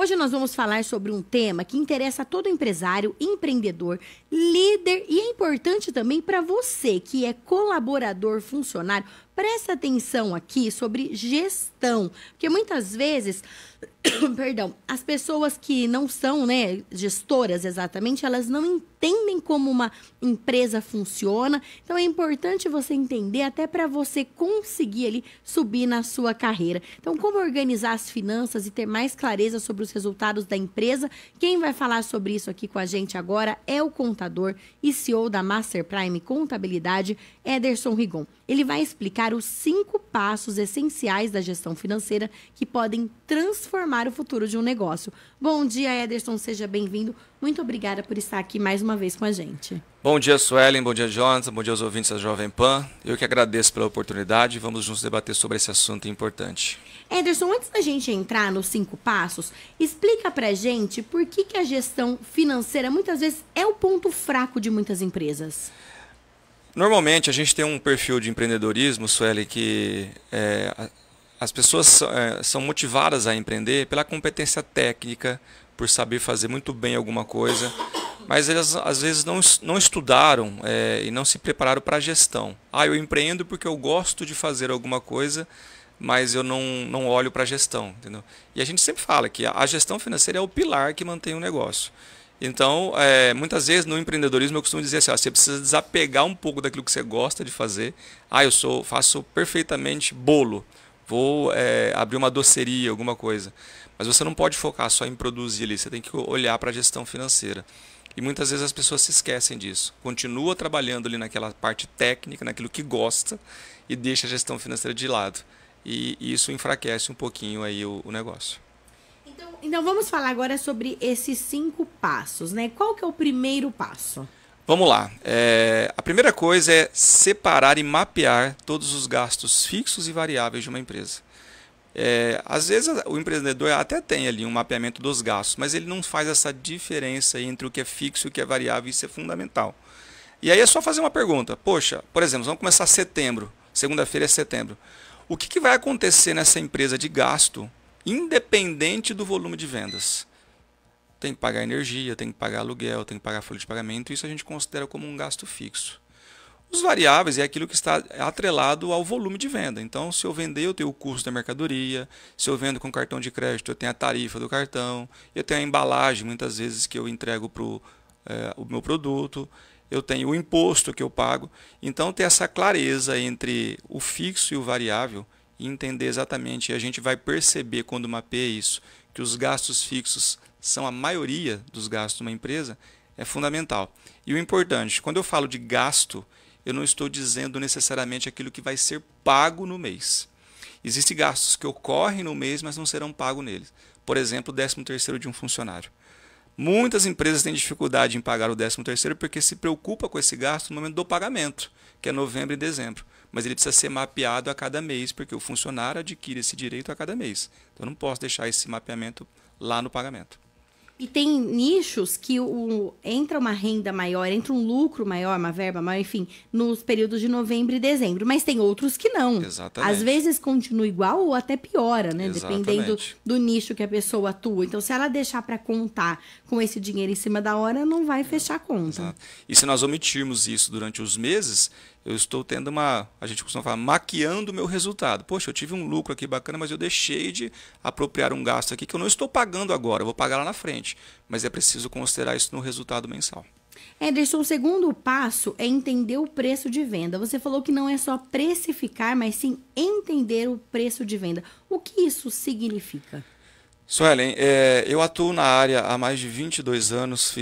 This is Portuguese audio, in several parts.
Hoje nós vamos falar sobre um tema que interessa a todo empresário, empreendedor, líder e é importante também para você que é colaborador, funcionário. Presta atenção aqui sobre gestão, porque muitas vezes, perdão, as pessoas que não são, né, gestoras exatamente, elas não entendem como uma empresa funciona. Então é importante você entender até para você conseguir ali subir na sua carreira. Então, como organizar as finanças e ter mais clareza sobre os resultados da empresa? Quem vai falar sobre isso aqui com a gente agora é o contador e CEO da Master Prime Contabilidade, Ederson Rigon. Ele vai explicar os 5 passos essenciais da gestão financeira que podem transformar o futuro de um negócio. Bom dia, Ederson, seja bem-vindo. Muito obrigada por estar aqui mais uma vez com a gente. Bom dia, Suelen, bom dia, Jonathan, bom dia aos ouvintes da Jovem Pan. Eu que agradeço pela oportunidade e vamos juntos debater sobre esse assunto importante. Ederson, antes da gente entrar nos 5 passos, explica pra gente por que a gestão financeira muitas vezes é o ponto fraco de muitas empresas. Normalmente a gente tem um perfil de empreendedorismo, Sueli, que as pessoas são motivadas a empreender pela competência técnica, por saber fazer muito bem alguma coisa, mas elas às vezes não estudaram e não se prepararam para a gestão. Eu empreendo porque eu gosto de fazer alguma coisa, mas eu não olho para a gestão, entendeu? E a gente sempre fala que a gestão financeira é o pilar que mantém o negócio. Então, muitas vezes no empreendedorismo eu costumo dizer assim, você precisa desapegar um pouco daquilo que você gosta de fazer. Faço perfeitamente bolo, vou abrir uma doceria, alguma coisa. Mas você não pode focar só em produzir ali, você tem que olhar para a gestão financeira. E muitas vezes as pessoas se esquecem disso. Continua trabalhando ali naquela parte técnica, naquilo que gosta, e deixa a gestão financeira de lado. E isso enfraquece um pouquinho aí o negócio. Então vamos falar agora sobre esses 5 passos, né? Qual que é o primeiro passo? Vamos lá. A primeira coisa é separar e mapear todos os gastos fixos e variáveis de uma empresa. Às vezes o empreendedor até tem ali um mapeamento dos gastos, mas ele não faz essa diferença entre o que é fixo e o que é variável, isso é fundamental. E aí é só fazer uma pergunta. Poxa, por exemplo, vamos começar setembro, segunda-feira é setembro. O que vai acontecer nessa empresa de gasto independente do volume de vendas? Tem que pagar energia, tem que pagar aluguel, tem que pagar folha de pagamento, isso a gente considera como um gasto fixo. Os variáveis é aquilo que está atrelado ao volume de venda. Então, se eu vender, eu tenho o custo da mercadoria, se eu vendo com cartão de crédito, eu tenho a tarifa do cartão, eu tenho a embalagem, muitas vezes, que eu entrego para o meu produto, eu tenho o imposto que eu pago. Então, ter essa clareza entre o fixo e o variável, e entender exatamente, e a gente vai perceber quando mapeia isso, que os gastos fixos são a maioria dos gastos de uma empresa, é fundamental. E o importante, quando eu falo de gasto, eu não estou dizendo necessariamente aquilo que vai ser pago no mês. Existem gastos que ocorrem no mês, mas não serão pagos neles. Por exemplo, o 13º de um funcionário. Muitas empresas têm dificuldade em pagar o 13º porque se preocupa com esse gasto no momento do pagamento, que é novembro e dezembro. Mas ele precisa ser mapeado a cada mês, porque o funcionário adquire esse direito a cada mês. Então eu não posso deixar esse mapeamento lá no pagamento. E tem nichos que entra uma renda maior, entra um lucro maior, uma verba maior, enfim, nos períodos de novembro e dezembro. Mas tem outros que não. Exatamente. Às vezes continua igual ou até piora, né? Exatamente. Dependendo do nicho que a pessoa atua. Então, se ela deixar para contar com esse dinheiro em cima da hora, não vai fechar a conta. Exato. E se nós omitirmos isso durante os meses, eu estou tendo a gente costuma falar, maquiando o meu resultado. Poxa, eu tive um lucro aqui bacana, mas eu deixei de apropriar um gasto aqui que eu não estou pagando agora, eu vou pagar lá na frente. Mas é preciso considerar isso no resultado mensal. Ederson, o segundo passo é entender o preço de venda. Você falou que não é só precificar, mas sim entender o preço de venda. O que isso significa? Suelen, eu atuo na área há mais de 22 anos,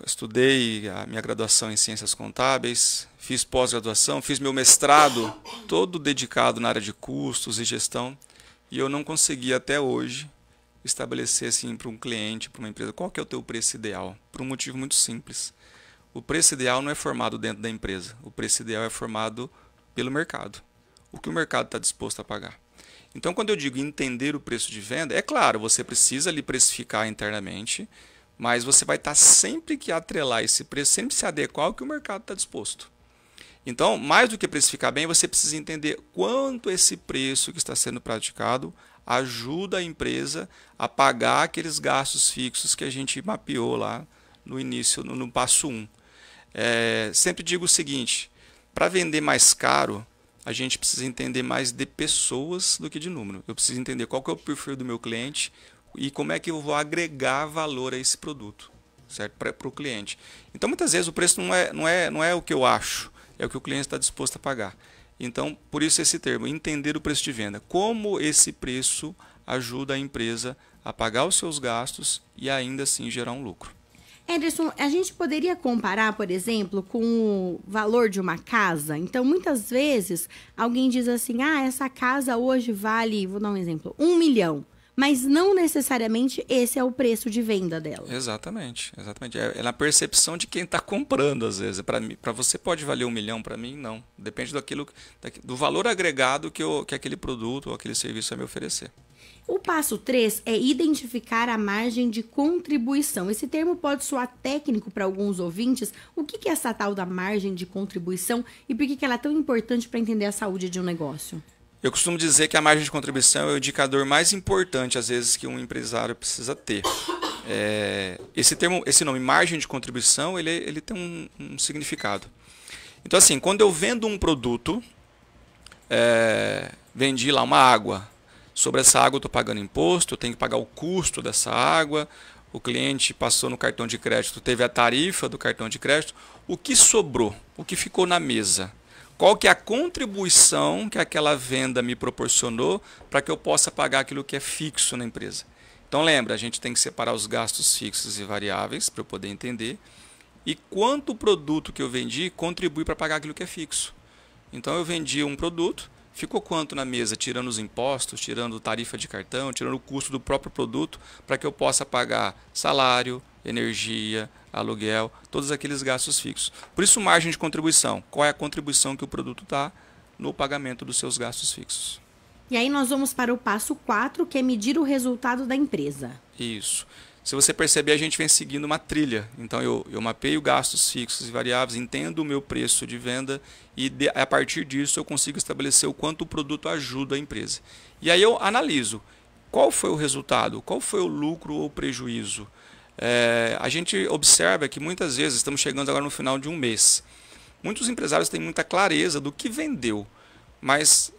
estudei a minha graduação em Ciências Contábeis, fiz pós-graduação, fiz meu mestrado, todo dedicado na área de custos e gestão, e eu não consegui até hoje estabelecer assim para um cliente, para uma empresa, qual que é o teu preço ideal? Por um motivo muito simples. O preço ideal não é formado dentro da empresa, o preço ideal é formado pelo mercado. O que o mercado está disposto a pagar. Então, quando eu digo entender o preço de venda, é claro, você precisa ali precificar internamente, mas você vai estar sempre que atrelar esse preço, sempre se adequar ao que o mercado está disposto. Então, mais do que precificar bem, você precisa entender quanto esse preço que está sendo praticado ajuda a empresa a pagar aqueles gastos fixos que a gente mapeou lá no início, no passo 1. Sempre digo o seguinte, para vender mais caro, a gente precisa entender mais de pessoas do que de número. Eu preciso entender qual que é o perfil do meu cliente e como é que eu vou agregar valor a esse produto, certo? Para o cliente. Então, muitas vezes, o preço não é o que eu acho, é o que o cliente está disposto a pagar. Então, por isso esse termo, entender o preço de venda. Como esse preço ajuda a empresa a pagar os seus gastos e ainda assim gerar um lucro. Anderson, a gente poderia comparar, por exemplo, com o valor de uma casa? Então, muitas vezes, alguém diz assim, essa casa hoje vale, vou dar um exemplo, 1 milhão. Mas não necessariamente esse é o preço de venda dela. Exatamente. É na percepção de quem está comprando, às vezes. Para você pode valer 1 milhão, para mim não. Depende do valor agregado que aquele produto ou aquele serviço vai me oferecer. O passo 3 é identificar a margem de contribuição. Esse termo pode soar técnico para alguns ouvintes. O que é essa tal da margem de contribuição e por que ela é tão importante para entender a saúde de um negócio? Eu costumo dizer que a margem de contribuição é o indicador mais importante, às vezes, que um empresário precisa ter. Esse nome, margem de contribuição, ele tem um significado. Então, assim, quando eu vendo um produto, vendi lá uma água. Sobre essa água eu estou pagando imposto, eu tenho que pagar o custo dessa água, o cliente passou no cartão de crédito, teve a tarifa do cartão de crédito. O que sobrou? O que ficou na mesa? Qual que é a contribuição que aquela venda me proporcionou para que eu possa pagar aquilo que é fixo na empresa? Então lembra, a gente tem que separar os gastos fixos e variáveis para eu poder entender e quanto o produto que eu vendi contribui para pagar aquilo que é fixo. Então eu vendi um produto, ficou quanto na mesa, tirando os impostos, tirando tarifa de cartão, tirando o custo do próprio produto para que eu possa pagar salário, energia, aluguel, todos aqueles gastos fixos. Por isso, margem de contribuição. Qual é a contribuição que o produto dá no pagamento dos seus gastos fixos? E aí nós vamos para o passo 4, que é medir o resultado da empresa. Isso. Se você perceber, a gente vem seguindo uma trilha. Então, eu mapeio gastos fixos e variáveis, entendo o meu preço de venda e, a partir disso, eu consigo estabelecer o quanto o produto ajuda a empresa. E aí eu analiso qual foi o resultado, qual foi o lucro ou prejuízo. A gente observa que muitas vezes, estamos chegando agora no final de um mês, muitos empresários têm muita clareza do que vendeu, mas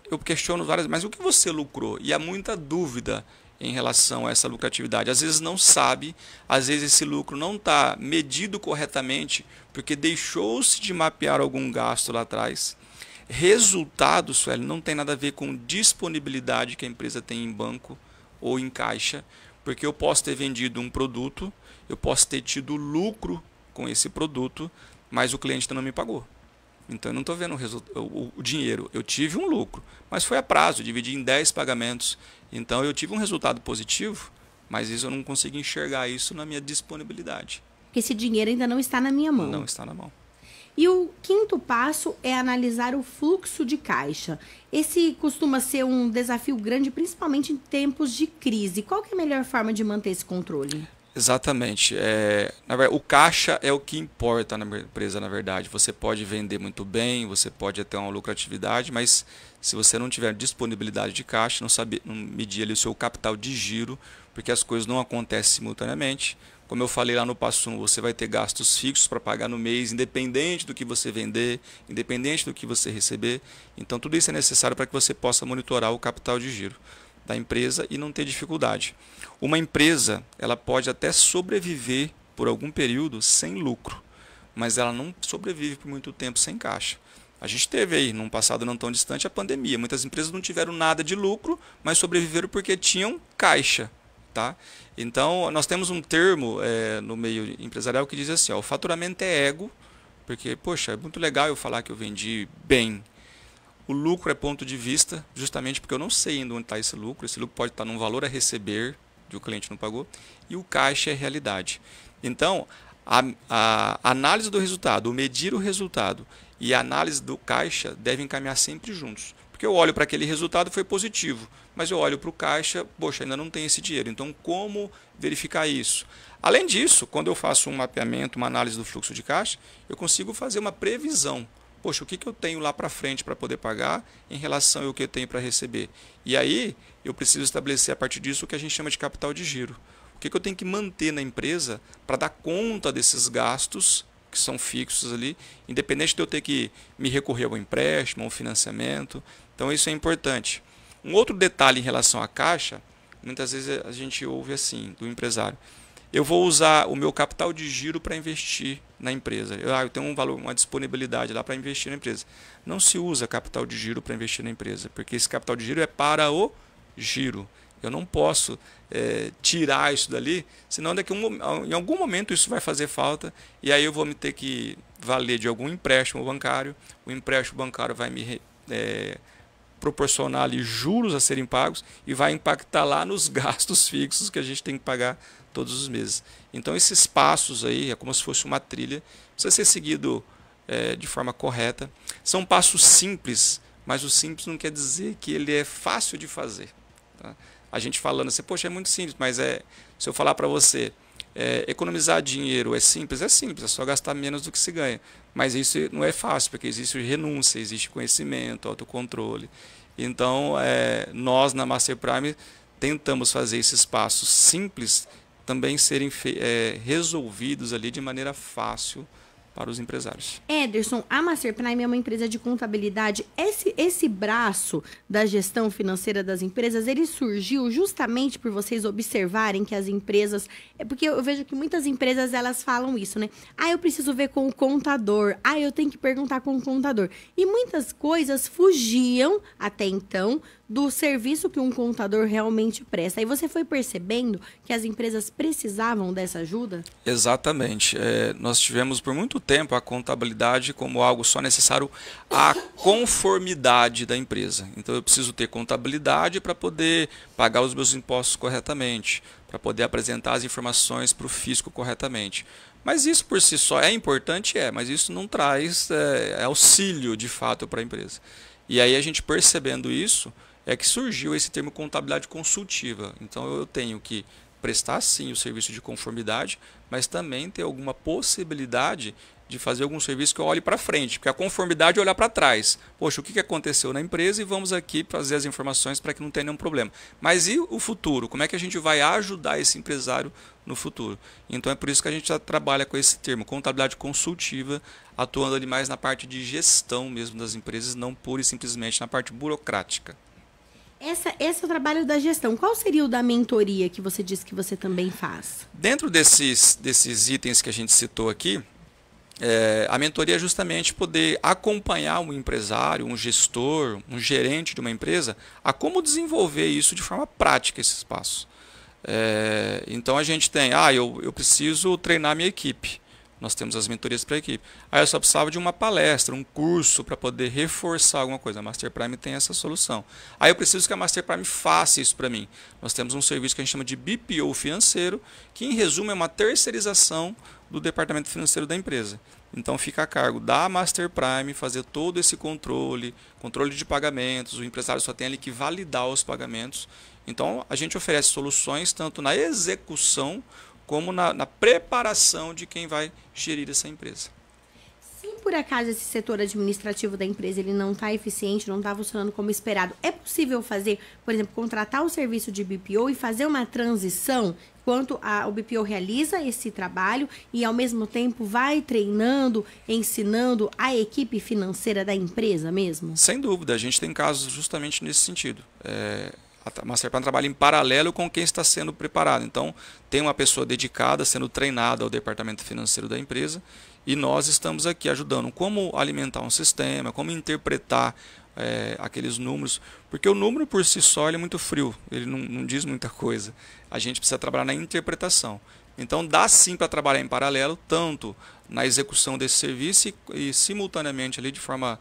eu questiono várias vezes, mas o que você lucrou? E há muita dúvida em relação a essa lucratividade. Às vezes não sabe, às vezes esse lucro não está medido corretamente, porque deixou-se de mapear algum gasto lá atrás. Resultado, Sueli, não tem nada a ver com disponibilidade que a empresa tem em banco ou em caixa, porque eu posso ter vendido um produto, eu posso ter tido lucro com esse produto, mas o cliente não me pagou. Então eu não estou vendo o dinheiro. Eu tive um lucro, mas foi a prazo, dividi em 10 pagamentos. Então eu tive um resultado positivo, mas isso eu não consigo enxergar isso na minha disponibilidade. Porque esse dinheiro ainda não está na minha mão. Não está na mão. E o quinto passo é analisar o fluxo de caixa. Esse costuma ser um desafio grande, principalmente em tempos de crise. Qual que é a melhor forma de manter esse controle? Exatamente. O caixa é o que importa na empresa, na verdade. Você pode vender muito bem, você pode ter uma lucratividade, mas se você não tiver disponibilidade de caixa, não medir ali o seu capital de giro, porque as coisas não acontecem simultaneamente. Como eu falei lá no passo 1, você vai ter gastos fixos para pagar no mês, independente do que você vender, independente do que você receber. Então, tudo isso é necessário para que você possa monitorar o capital de giro da empresa e não ter dificuldade. Uma empresa, ela pode até sobreviver por algum período sem lucro, mas ela não sobrevive por muito tempo sem caixa. A gente teve aí, num passado não tão distante, a pandemia. Muitas empresas não tiveram nada de lucro, mas sobreviveram porque tinham caixa. Tá? Então, nós temos um termo no meio empresarial que diz assim, o faturamento é ego, porque, poxa, é muito legal eu falar que eu vendi bem. O lucro é ponto de vista, justamente porque eu não sei ainda onde está esse lucro. Esse lucro pode estar num valor a receber, que o cliente não pagou, e o caixa é realidade. Então, a análise do resultado, o medir o resultado e a análise do caixa devem caminhar sempre juntos. Porque eu olho para aquele resultado, foi positivo, mas eu olho para o caixa, poxa, ainda não tem esse dinheiro. Então, como verificar isso? Além disso, quando eu faço um mapeamento, uma análise do fluxo de caixa, eu consigo fazer uma previsão poxa, o que eu tenho lá para frente para poder pagar em relação ao que eu tenho para receber? E aí eu preciso estabelecer a partir disso o que a gente chama de capital de giro. O que eu tenho que manter na empresa para dar conta desses gastos que são fixos ali, independente de eu ter que me recorrer ao empréstimo, ao financiamento. Então isso é importante. Um outro detalhe em relação à caixa, muitas vezes a gente ouve assim, do empresário: eu vou usar o meu capital de giro para investir na empresa. Eu tenho um valor, uma disponibilidade lá para investir na empresa. Não se usa capital de giro para investir na empresa, porque esse capital de giro é para o giro. Eu não posso tirar isso dali, senão em algum momento isso vai fazer falta, e aí eu vou me ter que valer de algum empréstimo bancário. O empréstimo bancário vai me proporcionar ali juros a serem pagos e vai impactar lá nos gastos fixos que a gente tem que pagar todos os meses. Então esses passos aí, é como se fosse uma trilha, precisa ser seguido de forma correta. São passos simples, mas o simples não quer dizer que ele é fácil de fazer. Tá? A gente falando assim, poxa, é muito simples, mas se eu falar para você, economizar dinheiro é simples, é só gastar menos do que se ganha. Mas isso não é fácil, porque existe renúncia, existe conhecimento, autocontrole. Então, nós na Master Prime tentamos fazer esses passos simples também serem resolvidos ali de maneira fácil para os empresários. Ederson, a Master Prime é uma empresa de contabilidade. Esse braço da gestão financeira das empresas, ele surgiu justamente por vocês observarem que as empresas... Porque eu vejo que muitas empresas, elas falam isso, né? Eu preciso ver com o contador. Eu tenho que perguntar com o contador. E muitas coisas fugiam, até então, do serviço que um contador realmente presta. Aí você foi percebendo que as empresas precisavam dessa ajuda? Exatamente. Nós tivemos por muito tempo a contabilidade como algo só necessário à conformidade da empresa. Então eu preciso ter contabilidade para poder pagar os meus impostos corretamente, para poder apresentar as informações para o fisco corretamente. Mas isso por si só é importante, mas isso não traz auxílio de fato para a empresa. E aí a gente percebendo isso, é que surgiu esse termo contabilidade consultiva. Então eu tenho que prestar sim o serviço de conformidade, mas também ter alguma possibilidade de fazer algum serviço que eu olhe para frente, porque a conformidade é olhar para trás. Poxa, o que aconteceu na empresa e vamos aqui fazer as informações para que não tenha nenhum problema. Mas e o futuro? Como é que a gente vai ajudar esse empresário no futuro? Então é por isso que a gente já trabalha com esse termo, contabilidade consultiva, atuando ali mais na parte de gestão mesmo das empresas, não pura e simplesmente na parte burocrática. Esse é o trabalho da gestão. Qual seria o da mentoria que você disse que você também faz? Dentro desses itens que a gente citou aqui, a mentoria é justamente poder acompanhar um empresário, um gestor, um gerente de uma empresa a como desenvolver isso de forma prática, esses passos. Então a gente tem, eu preciso treinar minha equipe. Nós temos as mentorias para a equipe. Eu só precisava de uma palestra, um curso para poder reforçar alguma coisa. A Master Prime tem essa solução. Eu preciso que a Master Prime faça isso para mim. Nós temos um serviço que a gente chama de BPO financeiro, que em resumo é uma terceirização do departamento financeiro da empresa. Então fica a cargo da Master Prime fazer todo esse controle de pagamentos. O empresário só tem ali que validar os pagamentos. Então a gente oferece soluções tanto na execução como na preparação de quem vai gerir essa empresa. Se por acaso esse setor administrativo da empresa ele não está eficiente, não está funcionando como esperado, é possível fazer, por exemplo, contratar o serviço de BPO e fazer uma transição enquanto o BPO realiza esse trabalho e ao mesmo tempo vai treinando, ensinando a equipe financeira da empresa mesmo? Sem dúvida, a gente tem casos justamente nesse sentido. A Master Prime trabalha em paralelo com quem está sendo preparado. Então, tem uma pessoa dedicada, sendo treinada ao departamento financeiro da empresa, e nós estamos aqui ajudando como alimentar um sistema, como interpretar aqueles números, porque o número por si só ele é muito frio, ele não diz muita coisa. A gente precisa trabalhar na interpretação. Então, dá sim para trabalhar em paralelo, tanto na execução desse serviço e simultaneamente ali de forma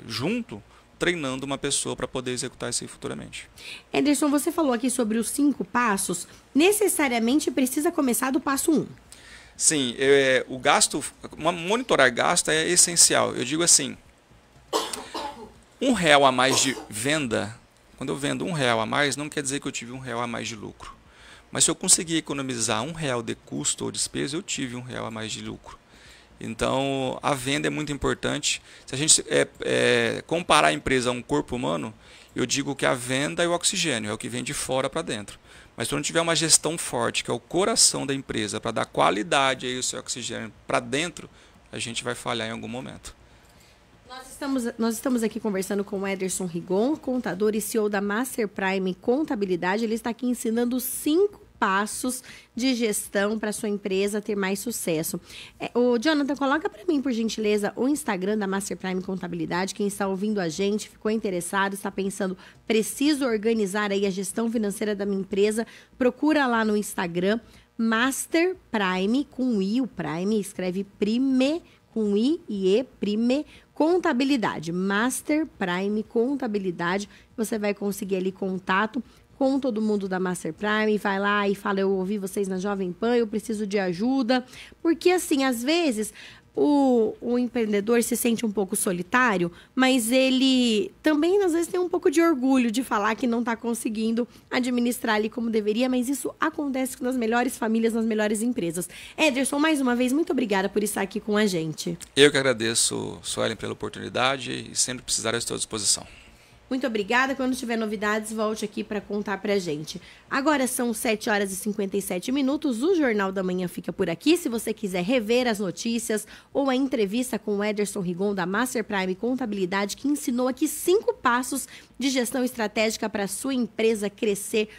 junto, treinando uma pessoa para poder executar isso aí futuramente. Ederson, você falou aqui sobre os 5 passos. Necessariamente precisa começar do passo 1. Sim, o gasto, monitorar gasto é essencial. Eu digo assim, R$1 a mais de venda, quando eu vendo R$1 a mais, não quer dizer que eu tive R$1 a mais de lucro. Mas se eu conseguir economizar R$1 de custo ou despesa, eu tive R$1 a mais de lucro. Então, a venda é muito importante. Se a gente comparar a empresa a um corpo humano, eu digo que a venda é o oxigênio, é o que vem de fora para dentro. Mas se não tiver uma gestão forte, que é o coração da empresa, para dar qualidade aí o seu oxigênio para dentro, a gente vai falhar em algum momento. Nós estamos aqui conversando com o Ederson Rigon, contador e CEO da Master Prime Contabilidade. Ele está aqui ensinando 5 passos de gestão para sua empresa ter mais sucesso. O Jonathan, coloca para mim, por gentileza, o Instagram da Master Prime Contabilidade. Quem está ouvindo a gente, ficou interessado, está pensando, preciso organizar aí a gestão financeira da minha empresa, procura lá no Instagram, Master Prime, com I, o Prime, escreve Prime, com I e E, Prime Contabilidade, Master Prime Contabilidade. Você vai conseguir ali contato com todo mundo da Master Prime, vai lá e fala, eu ouvi vocês na Jovem Pan, eu preciso de ajuda. Porque, assim, às vezes, o empreendedor se sente um pouco solitário, mas ele também, às vezes, tem um pouco de orgulho de falar que não está conseguindo administrar ali como deveria, mas isso acontece nas melhores famílias, nas melhores empresas. Ederson, mais uma vez, muito obrigada por estar aqui com a gente. Eu que agradeço, Suelen, pela oportunidade e sempre precisar, eu estou à disposição. Muito obrigada. Quando tiver novidades, volte aqui para contar pra gente. Agora são 7h57. O Jornal da Manhã fica por aqui. Se você quiser rever as notícias ou a entrevista com o Ederson Rigon da Master Prime Contabilidade, que ensinou aqui 5 passos de gestão estratégica para sua empresa crescer